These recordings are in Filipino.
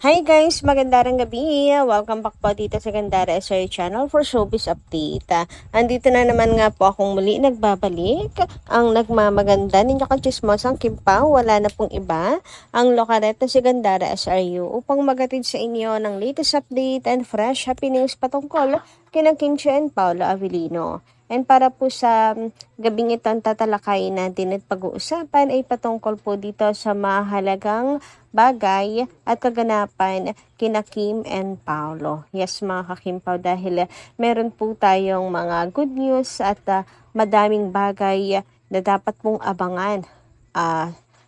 Hi guys! Magandang gabi! Welcome back po dito sa Gandara SR Channel for Showbiz Update. Andito na naman nga po akong muli nagbabalik. Ang nagmamaganda ninyo kachismosang Kimpaw, wala na pong iba. Ang lokaret na si Gandara SRU upang magatid sa inyo ng latest update and fresh happy news patungkol kina Kim Chiu and Paolo Avellino. And para po sa gabing ito ang tatalakayin natin at pag-uusapan ay patungkol po dito sa mahalagang bagay at kaganapan kina Kim and Paolo. Yes mga kakimpaw, dahil meron po tayong mga good news at madaming bagay na dapat pong abangan.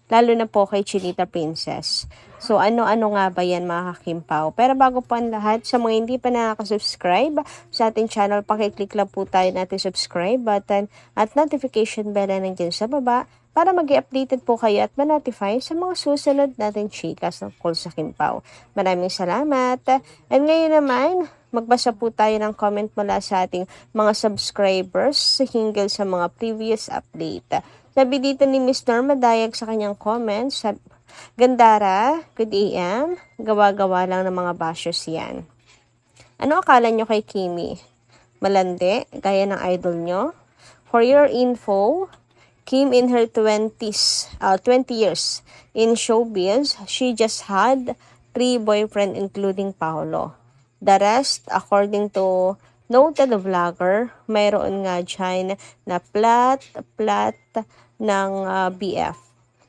Lalo na po kay Chinita Princess. So ano-ano nga ba yan mga kakimpaw? Pero bago po ang lahat, sa mga hindi pa nakaka-subscribe sa ating channel, pakiclick lang po tayo natin subscribe button at notification bell na nandiyan sa baba para mag-i-updated po kayo at ma-notify sa mga susunod natin chikas tungkol sa Kimpaw. Maraming salamat. And ngayon naman, magbasa po tayo ng comment mula sa ating mga subscribers hinggil sa mga previous update. Sabi dito ni Miss Norma Dayag sa kanyang comments, Gandara, good AM, gawa-gawa lang ng mga bashers yan. Ano akala nyo kay Kimi? Malandi, gaya ng idol nyo? For your info, Kim in her 20 years in showbiz, she just had 3 boyfriends including Paolo. The rest, according to noted vlogger, mayroon nga dyan na plat ng BF.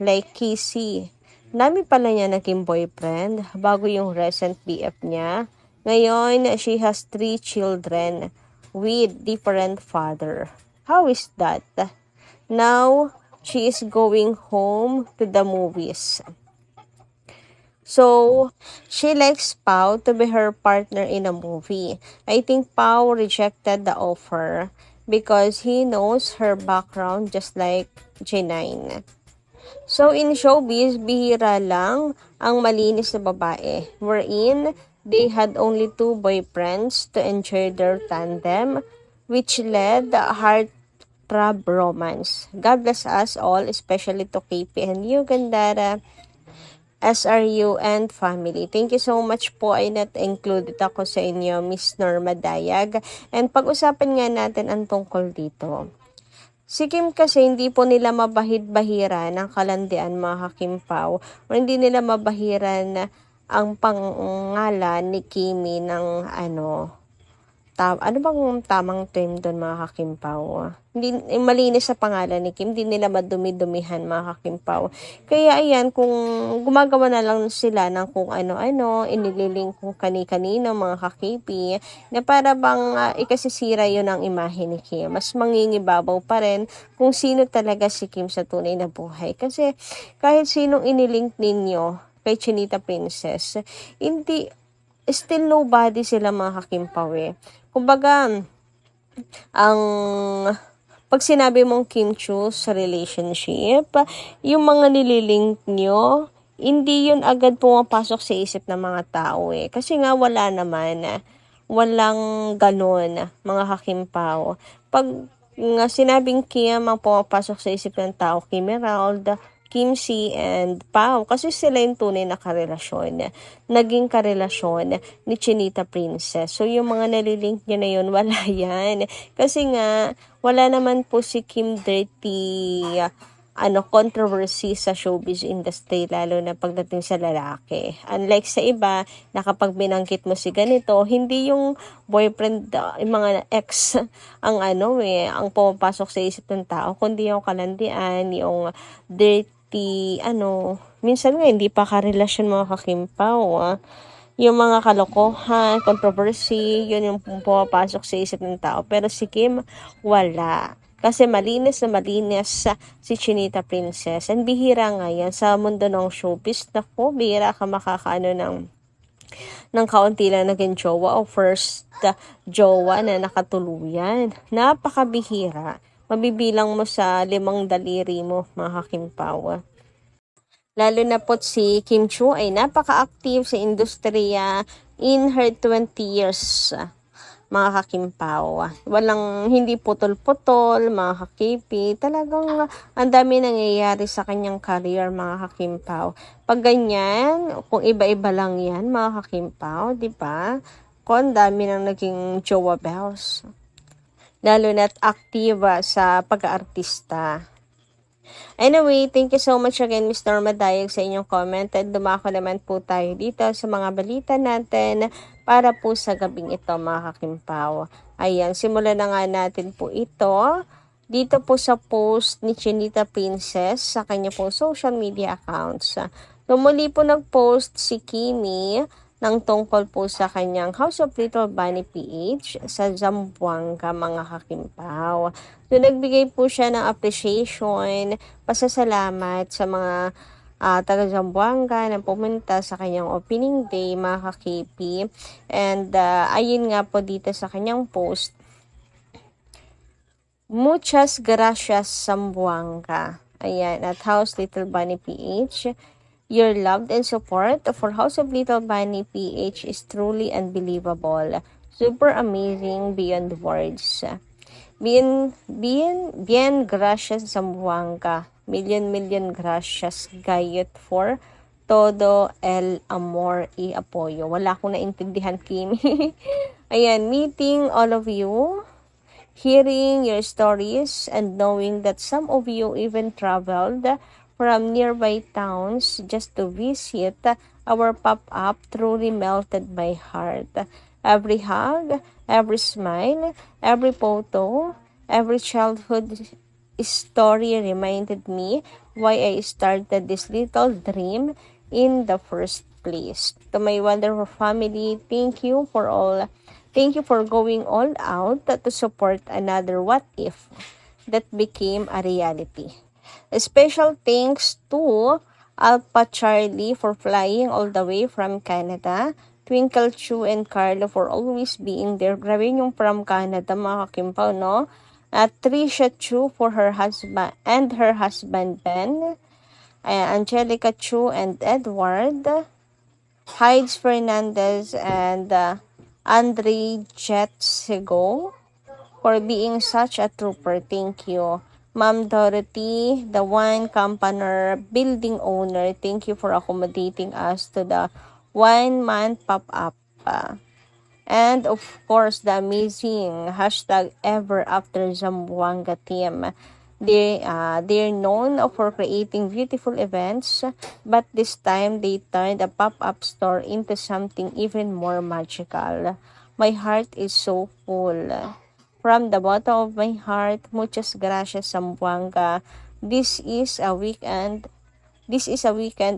Like Casey. Dami pala niya naging boyfriend bago yung recent BF niya. Ngayon, she has 3 children with different father. How is that? Now, she is going home to the movies. So, she likes Pao to be her partner in a movie. I think Pao rejected the offer because he knows her background just like J9. So, in showbiz, bihira lang ang malinis na babae, wherein they had only 2 boyfriends to enjoy their tandem, which led the heart-throb romance. God bless us all, especially to KP and you, Gandara, SRU and family. Thank you so much po, ay not-included ako sa inyo, Miss Norma Dayag. And pag-usapan nga natin ang tungkol dito. Si Kim kasi hindi po nila mabahid-bahira ng kalandian mga kakimpaw, o hindi nila mabahiran ang pangalan ni Kimi ng ano bang tamang term doon mga kakimpaw? Hindi malinis sa pangalan ni Kim, hindi nila madumi-dumihan mga kakimpaw. Kaya ayan, kung gumagawa na lang sila ng kung ano-ano, inililink kung kani-kanino mga kakipi, na para bang ikasisira yun ang imahe ni Kim. Mas mangingibabaw pa rin kung sino talaga si Kim sa tunay na buhay. Kasi kahit sinong inilink ninyo kay Chinita Princess, still nobody sila mga kakimpaw eh. Kumbaga, pag sinabi mong Kim Chiu sa relationship, yung mga nililink nyo, hindi yun agad pumapasok sa isip ng mga tao eh. Kasi nga wala naman, walang ganon mga kakimpaw. Pag nga sinabing Kim ang pumapasok sa isip ng tao, Kim Herald, Kim C and Pao, kasi sila yung tunay na karelasyon, naging karelasyon ni Chinita Princess. So yung mga nalilink nyo na yun, wala yan. Kasi nga, wala naman po si Kim dirty controversy sa showbiz industry, lalo na pagdating sa lalaki. Unlike sa iba, na kapag binanggit mo si ganito, hindi yung boyfriend, yung mga ex, ang ang pumapasok sa isip ng tao, kundi yung kalandian, yung dirty, minsan nga hindi pa karelasyon mga kakimpaw, yung mga kalokohan, controversy, yun yung pumapasok sa isip ng tao. Pero si Kim, wala. Kasi malinis na malinis si Chinita Princess. And bihira nga yan sa mundo ng showbiz. Naku, bihira ka makakaano ng kaunti lang naging jowa o first jowa na nakatuluyan. Napakabihira. Mabibilang mo sa 5 daliri mo, mga kakimpaw. Lalo na po si Kim Chiu ay napaka-active sa industriya in her 20 years mga kakimpaw. Walang hindi putol-putol, mga kakipi. Talagang ang dami nangyayari sa kanyang career, mga kakimpaw. Pag ganyan, kung iba-iba lang yan, mga kakimpaw, di ba? Kung ang dami nang naging jowa bells. Lalo na't active sa pag-aartista. Anyway, thank you so much again, Miss Norma Dayag, sa inyong comment. At dumako naman po tayo dito sa mga balita natin para po sa gabing ito, mga kakimpaw. Ayan, simulan na nga natin po ito dito po sa post ni Chinita Princess sa kanya po social media accounts. Muli po nag-post si Kimi ng tungkol po sa kanyang House of Little Bunny PH sa Zamboanga, mga kakimpaw. So, nagbigay po siya ng appreciation, pasasalamat sa mga taga Zamboanga na pumunta sa kanyang opening day, mga kakipi. And ayun nga po dito sa kanyang post, muchas gracias Zamboanga. Ayan, at House Little Bunny PH. Your love and support for House of Little Bunny PH is truly unbelievable. Super amazing beyond words. Bien gracias Zamboanga. Million gracias gayet for todo el amor y apoyo. Wala akong naintindihan, Kimi. Ayan, meeting all of you, hearing your stories, and knowing that some of you even traveled from nearby towns just to visit our pop-up truly melted my heart. Every hug, every smile, every photo, every childhood story reminded me why I started this little dream in the first place. To my wonderful family, thank you for going all out to support another what if that became a reality. A special thanks to Alpha Charlie for flying all the way from Canada, Twinkle Chu and Carlo for always being there. Grabe yung from Canada, mga kakimpaw, no? At Trisha Chu for her husband and her husband Ben. Angelica Chu and Edward. Hides Fernandez and Andre Jetsego for being such a trooper. Thank you. Ma'am Dorothy, the wine company building owner, thank you for accommodating us to the 1-month pop-up. And of course, the amazing #ever after Zamboanga team. They're known for creating beautiful events, but this time they turned a pop-up store into something even more magical. My heart is so full. From the bottom of my heart, muchas gracias Zamboanga. This is a weekend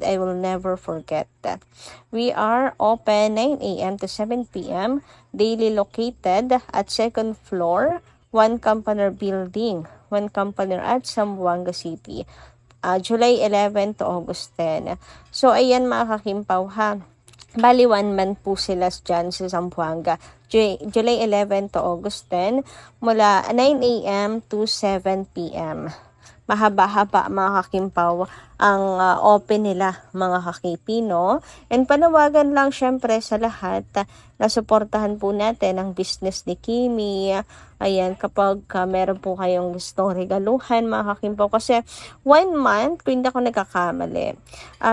I will never forget. We are open 9 a.m. to 7 p.m. daily, located at second floor, One Company Building, One Company at Zamboanga City. July 11 to August 10. So, ayan mga kakimpaw, ha. Bali, 1 month po sila dyan sa Zamboanga. July 11 to August 10, mula 9 a.m. to 7 p.m. Mahaba-haba, mga kakimpaw, ang open nila, mga kakipino. And panawagan lang syempre sa lahat na suportahan po natin ang business ni Kimi. Ayan, kapag meron po kayong gusto regaluhan, mga kakimpaw. Kasi 1 month, kung hindi ako nagkakamali,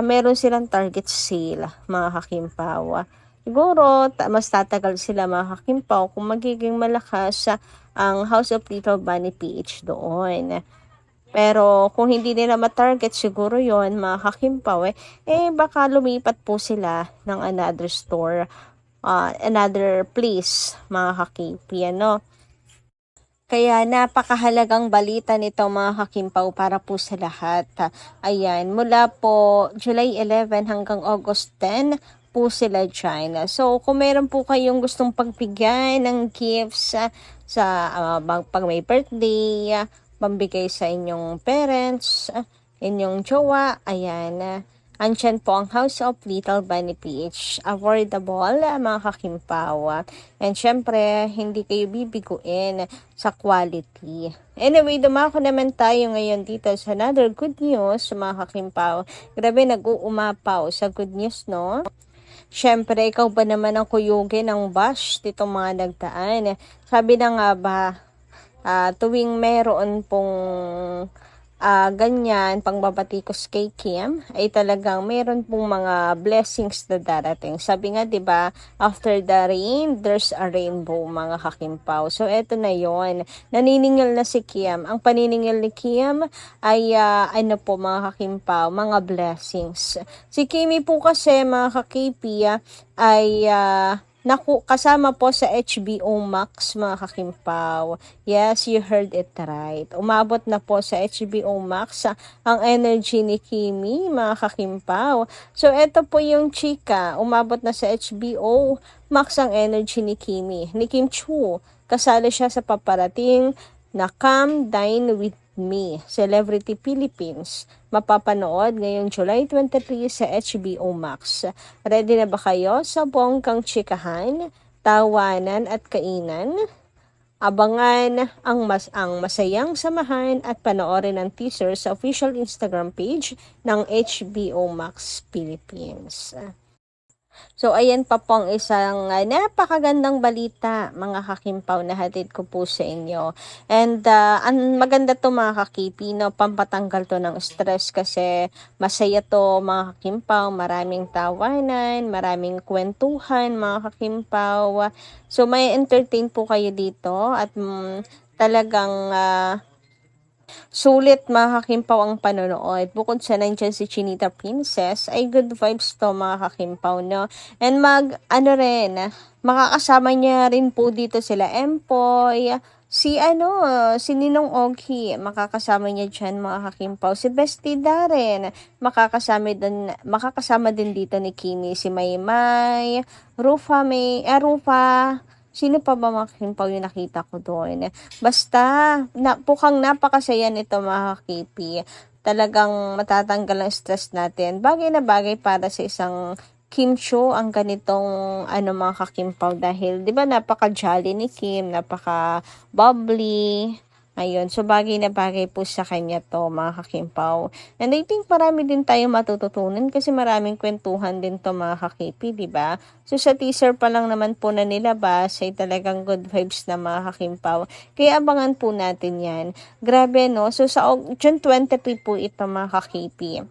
meron silang target sale, mga kakimpaw. Siguro, mas tatagal sila, mga kakimpaw, kung magiging malakas ang House of Little Bunny PH doon. Pero kung hindi nila ma-target siguro yon, mga kakimpaw, baka lumipat po sila ng another store, another place, mga kakipi, ano. Kaya napakahalagang balita nito, mga kakimpaw, para po sa lahat. Ayan, mula po July 11 hanggang August 10 po sila dyan. So, kung meron po kayong gustong pagbigyan ng gifts pag may birthday, pambigay sa inyong parents, inyong jowa, ayan, andyan po ang House of Little Bunny PH. Affordable, mga kakimpaw. And syempre, hindi kayo bibiguin sa quality. Anyway, dumako naman tayo ngayon dito sa another good news, mga kakimpaw. Grabe, nag-uumapaw sa good news, no? Syempre, ikaw ba naman ang kuyugin ng bash ditong mga nagdaan? Sabi na nga ba, tuwing meron pong ganyan, pangbabatikos kay Kim, ay talagang meron pong mga blessings na darating. Sabi nga, 'di ba, after the rain, there's a rainbow, mga kakimpaw. So, eto na yon. Naniningil na si Kim. Ang paniningil ni Kim ay, ano po, mga kakimpaw, mga blessings. Si Kimi po kasi, mga kakipi, ay, kasama po sa HBO Max, mga kakimpaw. Yes, you heard it right. Umabot na po sa HBO Max ang energy ni Kimi, mga kakimpaw. So, eto po yung chika. Umabot na sa HBO Max ang energy ni Kimi. Ni Kim Chu. Kasali siya sa paparating na Come Dine With Me, Celebrity Philippines. Mapapanood ngayong July 23 sa HBO Max. Ready na ba kayo sa bonggang chikahan, tawanan at kainan? Abangan ang masayang samahan at panoorin ang teaser sa official Instagram page ng HBO Max Philippines. So, ayan pa pong isang napakagandang balita, mga kakimpaw, na hatid ko po sa inyo. And ang maganda to, mga kakipi, no? Pampatanggal to ng stress kasi masaya to, mga kakimpaw. Maraming tawanan, maraming kwentuhan, mga kakimpaw. So, may entertain po kayo dito at talagang sulit, mga kakimpaw, ang panonood. Bukod sa nandyan si Chinita Princess, ay good vibes to, mga kakimpaw, no? And makakasama niya rin po dito sila Empoy, si Ninong Ogie, makakasama niya dyan, mga kakimpaw. Si Bestie Darren, makakasama din dito ni Kimi, si Maymay, Rufa, sino pa ba, mga kakimpaw, yung nakita ko doon? Basta, pukang napakasaya nito, mga kakipi. Talagang matatanggal ang stress natin. Bagay na bagay para sa isang Kim Chiu ang ganitong mga kakimpaw, dahil 'di ba napaka-jolly ni Kim, napaka-bubbly. Ayun, so bagay na bagay po sa kanya to, mga kakimpaw. And I think marami din tayong matututunan kasi maraming kwentuhan din to, mga kakipi, di ba? So sa teaser pa lang naman po na nilabas ay talagang good vibes na, mga kakimpaw. Kaya abangan po natin yan. Grabe, no? So sa June 23 po ito, mga kakipi.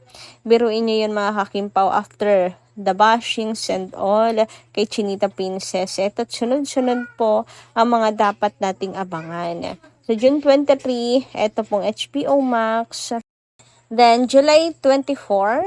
Biruin nyo yun, mga kakimpaw, after the bashings and all kay Chinita Princess. Eto't sunod-sunod po ang mga dapat nating abangan. So, June 23, ito pong HBO Max. Then, July 24,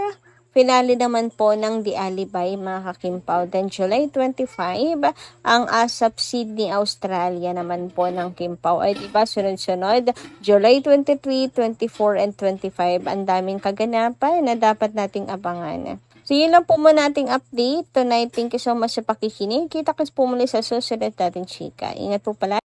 finale naman po ng The Alibi, mga kakimpaw. Then, July 25, ang ASAP Sydney, Australia naman po ng Kimpaw. Ay, diba, sunod-sunod. July 23, 24, and 25. Ang daming kaganapan na dapat nating abangan. So, yun lang po muna nating update tonight. Thank you so much sa pakikinig. Kita-kits po muli sa susunod nating chika. Ingat po pala.